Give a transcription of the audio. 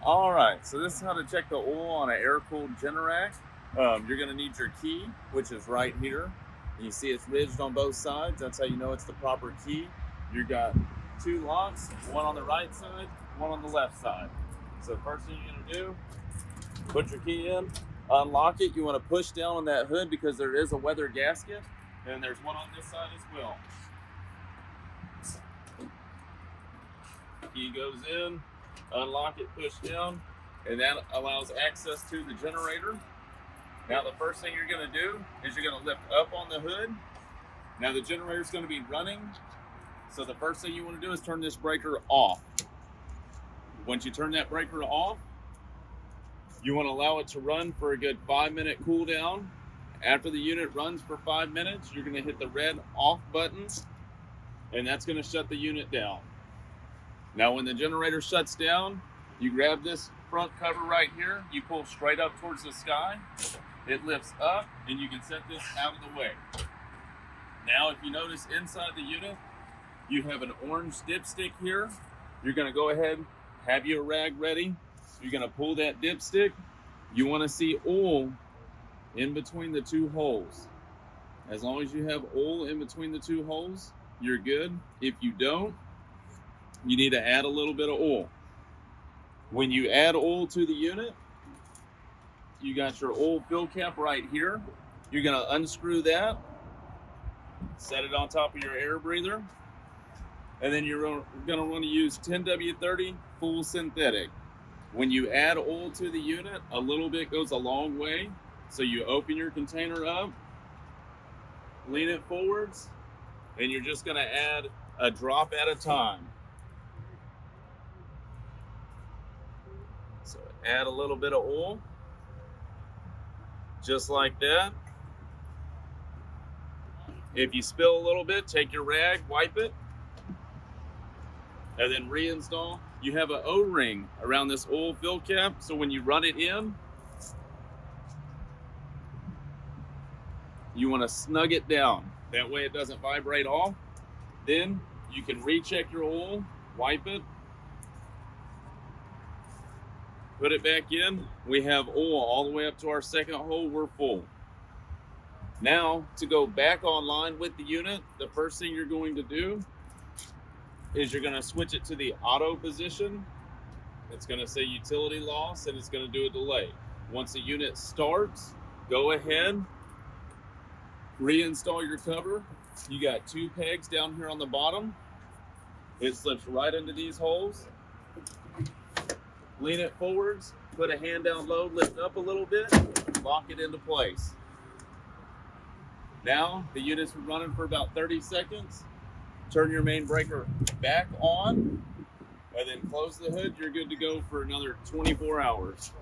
All right, so this is how to check the oil on an air-cooled Generac. You're going to need your key, which is right here. You see it's ridged on both sides. That's how you know it's the proper key. You got two locks, one on the right side, one on the left side. So first thing you're going to do, put your key in, unlock it. You want to push down on that hood because there is a weather gasket, and there's one on this side as well. Key goes in, unlock it, push down, and that allows access to the generator. Now the first thing you're going to do is you're going to lift up on the hood. Now the generator is going to be running, so the first thing you want to do is turn this breaker off. Once you turn that breaker off, you want to allow it to run for a good 5-minute cool down. After the unit runs for 5 minutes, you're going to hit the red off button, and that's going to shut the unit down. Now when the generator shuts down, you grab this front cover right here, you pull straight up towards the sky, it lifts up, and you can set this out of the way. Now if you notice inside the unit, you have an orange dipstick here. You're going to go ahead, have your rag ready. You're going to pull that dipstick. You want to see oil in between the two holes. As long as you have oil in between the two holes, you're good. If you don't, you need to add a little bit of oil. When you add oil to the unit, you got your oil fill cap right here. You're going to unscrew that, set it on top of your air breather, and then you're going to want to use 10W30 full synthetic. When you add oil to the unit, a little bit goes a long way. So you open your container up, lean it forwards, and you're just going to add a drop at a time. So add a little bit of oil, just like that. If you spill a little bit, take your rag, wipe it, and then reinstall. You have an O-ring around this oil fill cap, so when you run it in, you want to snug it down. That way it doesn't vibrate off. Then you can recheck your oil, wipe it, put it back in. We have oil all the way up to our second hole. We're full. Now, to go back online with the unit, the first thing you're going to do is you're going to switch it to the auto position. It's going to say utility loss, and it's going to do a delay. Once the unit starts, go ahead, reinstall your cover. You got two pegs down here on the bottom. It slips right into these holes. Lean it forwards, put a hand down low, lift up a little bit, lock it into place. Now the unit's running for about 30 seconds. Turn your main breaker back on, and then close the hood. You're good to go for another 24 hours.